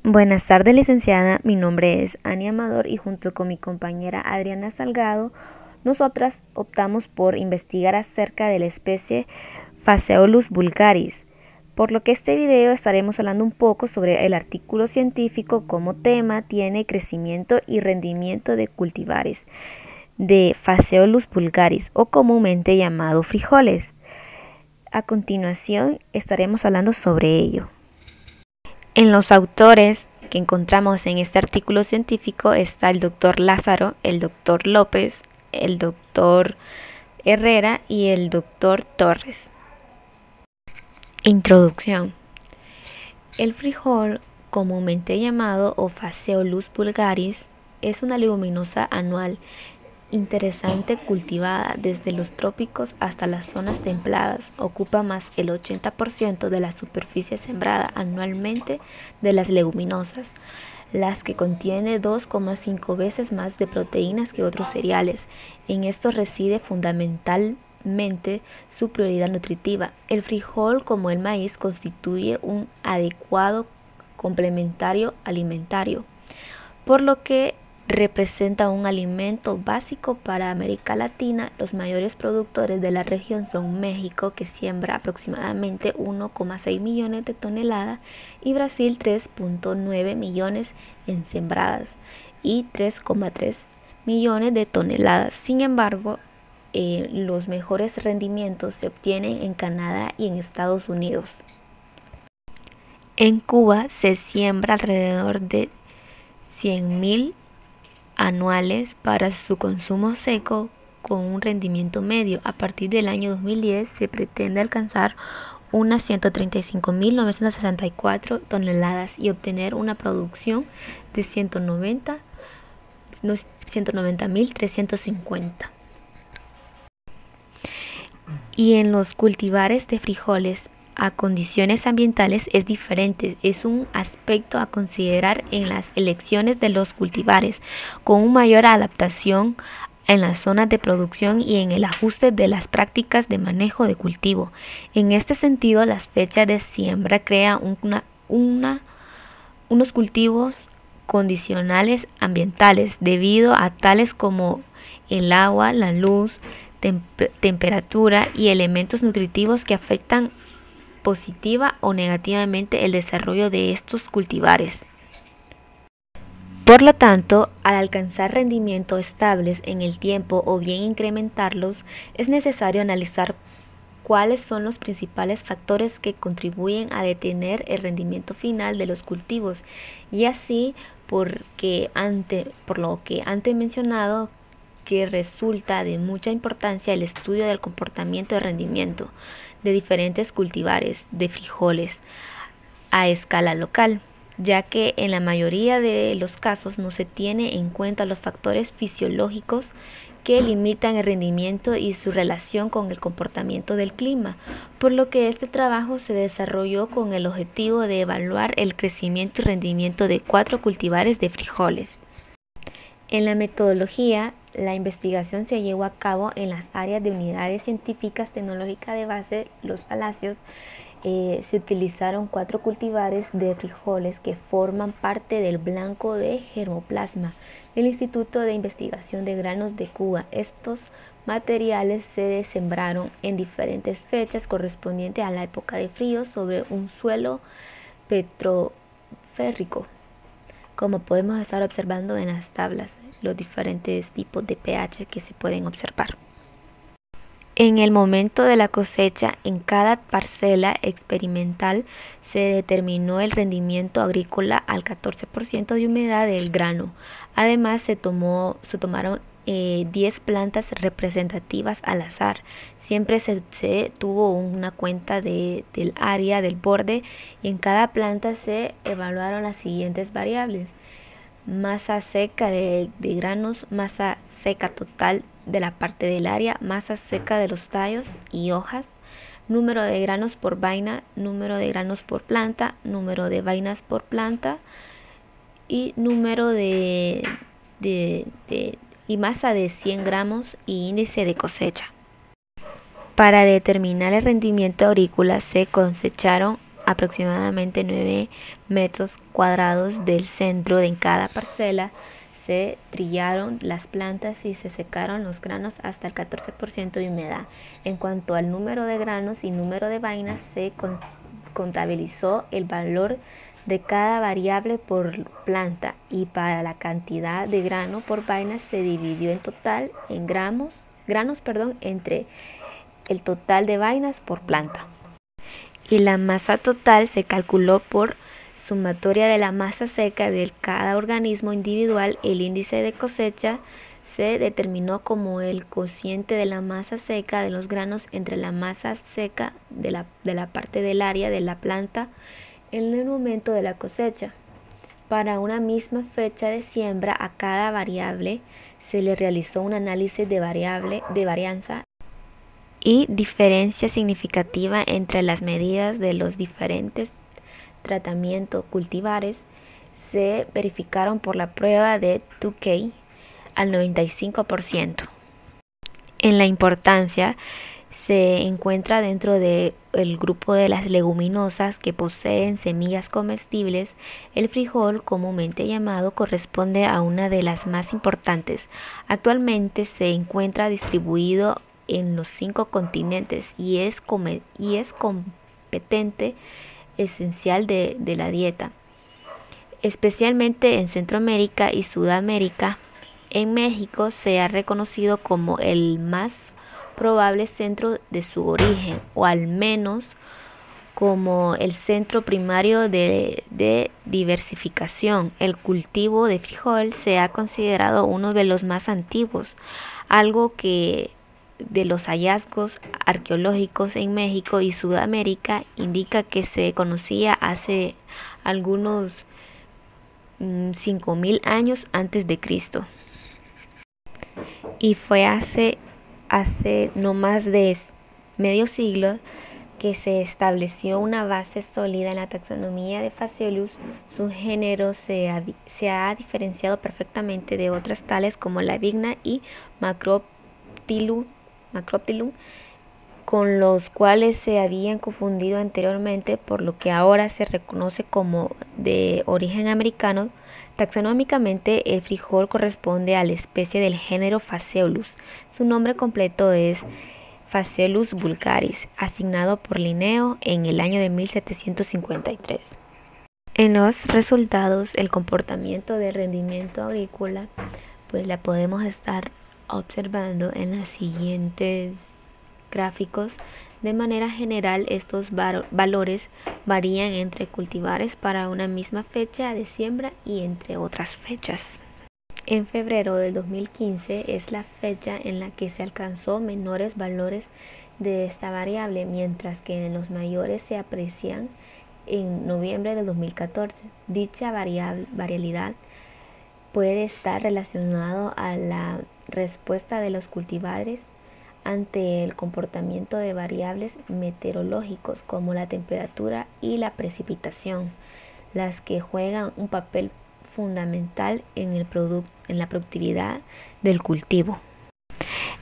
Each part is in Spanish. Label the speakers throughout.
Speaker 1: Buenas tardes, licenciada. Mi nombre es Ani Amador y junto con mi compañera Adriana Salgado, nosotras optamos por investigar acerca de la especie Phaseolus vulgaris, por lo que este video estaremos hablando un poco sobre el artículo científico. Como tema tiene crecimiento y rendimiento de cultivares de Phaseolus vulgaris, o comúnmente llamado frijoles. A continuación estaremos hablando sobre ello. En los autores que encontramos en este artículo científico está el doctor Lázaro, el doctor López, el doctor Herrera y el doctor Torres. Introducción. El frijol, comúnmente llamado o Phaseolus vulgaris, es una leguminosa anual interesante cultivada desde los trópicos hasta las zonas templadas. Ocupa más el 80% de la superficie sembrada anualmente de las leguminosas, las que contiene 2,5 veces más de proteínas que otros cereales. En esto reside fundamentalmente su prioridad nutritiva. El frijol, como el maíz, constituye un adecuado complementario alimentario, por lo que representa un alimento básico para América Latina. Los mayores productores de la región son México, que siembra aproximadamente 1,6 millones de toneladas, y Brasil 3,9 millones en sembradas y 3,3 millones de toneladas. Sin embargo, los mejores rendimientos se obtienen en Canadá y en Estados Unidos. En Cuba se siembra alrededor de 100.000 anuales para su consumo seco, con un rendimiento medio. A partir del año 2010 se pretende alcanzar unas 135.964 toneladas y obtener una producción de 190.350. Y en los cultivares de frijoles a condiciones ambientales es diferente. Es un aspecto a considerar en las elecciones de los cultivares, con una mayor adaptación en las zonas de producción y en el ajuste de las prácticas de manejo de cultivo. En este sentido, las fechas de siembra crean unos cultivos condicionales ambientales, debido a tales como el agua, la luz, temperatura y elementos nutritivos que afectan positiva o negativamente el desarrollo de estos cultivares. Por lo tanto, al alcanzar rendimientos estables en el tiempo o bien incrementarlos, es necesario analizar cuáles son los principales factores que contribuyen a detener el rendimiento final de los cultivos, y así por lo que antes mencionado, que resulta de mucha importancia el estudio del comportamiento de rendimiento de diferentes cultivares de frijoles a escala local, ya que en la mayoría de los casos no se tiene en cuenta los factores fisiológicos que limitan el rendimiento y su relación con el comportamiento del clima, por lo que este trabajo se desarrolló con el objetivo de evaluar el crecimiento y rendimiento de 4 cultivares de frijoles. En la metodología, la investigación se llevó a cabo en las áreas de unidades científicas tecnológicas de base Los Palacios. Se utilizaron 4 cultivares de frijoles que forman parte del Banco de Germoplasma del Instituto de Investigación de Granos de Cuba. Estos materiales se sembraron en diferentes fechas correspondientes a la época de frío sobre un suelo petroférrico, como podemos estar observando en las tablas, los diferentes tipos de pH que se pueden observar. En el momento de la cosecha, en cada parcela experimental se determinó el rendimiento agrícola al 14% de humedad del grano. Además, se tomaron 10 plantas representativas al azar. Siempre se tuvo una cuenta del área del borde, y en cada planta se evaluaron las siguientes variables: masa seca de granos, masa seca total de la parte del área, masa seca de los tallos y hojas, número de granos por vaina, número de granos por planta, número de vainas por planta y número y masa de 100 gramos y índice de cosecha. Para determinar el rendimiento agrícola se cosecharon aproximadamente 9 metros cuadrados del centro de cada parcela, se trillaron las plantas y se secaron los granos hasta el 14% de humedad. En cuanto al número de granos y número de vainas, se contabilizó el valor de cada variable por planta, y para la cantidad de grano por vaina se dividió en total en granos entre el total de vainas por planta. Y la masa total se calculó por sumatoria de la masa seca de cada organismo individual. El índice de cosecha se determinó como el cociente de la masa seca de los granos entre la masa seca de la parte del área de la planta en el momento de la cosecha. Para una misma fecha de siembra, a cada variable se le realizó un análisis de varianza y diferencia significativa entre las medidas de los diferentes tratamientos cultivares. Se verificaron por la prueba de Tukey al 95%. En la importancia se encuentra dentro del grupo de las leguminosas que poseen semillas comestibles. El frijol, comúnmente llamado, corresponde a una de las más importantes. Actualmente se encuentra distribuido en los 5 continentes y es competente esencial de la dieta, especialmente en Centroamérica y Sudamérica. En México se ha reconocido como el más probable centro de su origen, o al menos como el centro primario de diversificación. El cultivo de frijol se ha considerado uno de los más antiguos, algo que de los hallazgos arqueológicos en México y Sudamérica indica que se conocía hace algunos 5.000 años antes de Cristo. Y fue hace no más de medio siglo que se estableció una base sólida en la taxonomía de Phaseolus. Su género se ha diferenciado perfectamente de otras tales como la vigna y Macroptilum, con los cuales se habían confundido anteriormente, por lo que ahora se reconoce como de origen americano. Taxonómicamente, el frijol corresponde a la especie del género Phaseolus. Su nombre completo es Phaseolus vulgaris, asignado por Linneo en el año de 1753. En los resultados, el comportamiento del rendimiento agrícola, pues la podemos estar observando en los siguientes gráficos. De manera general, estos valores varían entre cultivares para una misma fecha de siembra y entre otras fechas. En febrero del 2015 es la fecha en la que se alcanzó menores valores de esta variable, mientras que en los mayores se aprecian en noviembre del 2014. Dicha variabilidad puede estar relacionado a la respuesta de los cultivares ante el comportamiento de variables meteorológicos como la temperatura y la precipitación, las que juegan un papel fundamental en la productividad del cultivo.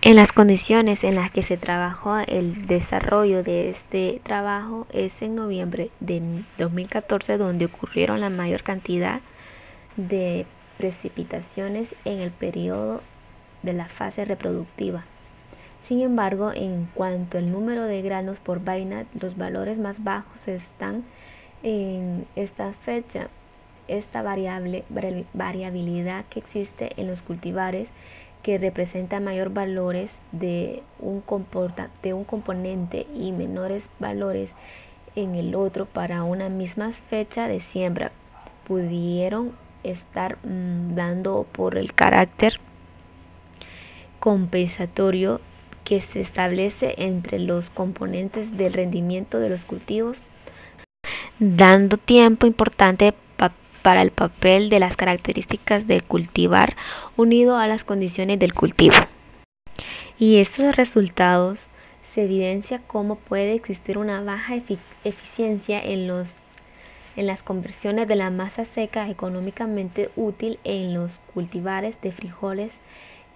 Speaker 1: En las condiciones en las que se trabajó el desarrollo de este trabajo es en noviembre de 2014 donde ocurrieron la mayor cantidad de precipitaciones en el periodo de la fase reproductiva. Sin embargo, en cuanto al número de granos por vaina, los valores más bajos están en esta fecha. Esta variabilidad que existe en los cultivares, que representa mayor valores de un componente y menores valores en el otro para una misma fecha de siembra, pudieron estar dando por el carácter compensatorio que se establece entre los componentes del rendimiento de los cultivos, dando tiempo importante para el papel de las características del cultivar unido a las condiciones del cultivo. Y estos resultados se evidencia cómo puede existir una baja eficiencia en las conversiones de la masa seca económicamente útil en los cultivares de frijoles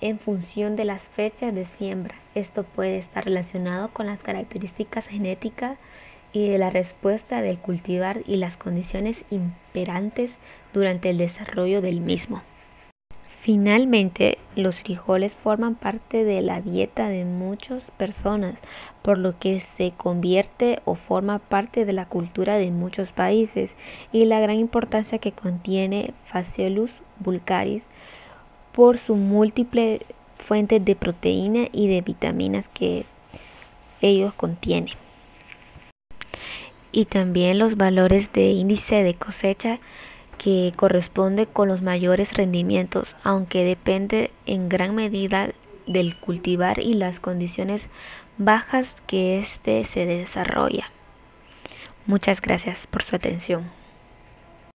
Speaker 1: en función de las fechas de siembra. Esto puede estar relacionado con las características genéticas y de la respuesta del cultivar y las condiciones imperantes durante el desarrollo del mismo. Finalmente, los frijoles forman parte de la dieta de muchas personas, por lo que se convierte o forma parte de la cultura de muchos países y la gran importancia que contiene Phaseolus vulgaris por su múltiple fuentes de proteína y de vitaminas que ellos contienen. Y también los valores de índice de cosecha que corresponde con los mayores rendimientos, aunque depende en gran medida del cultivar y las condiciones bajas que éste se desarrolla. Muchas gracias por su atención.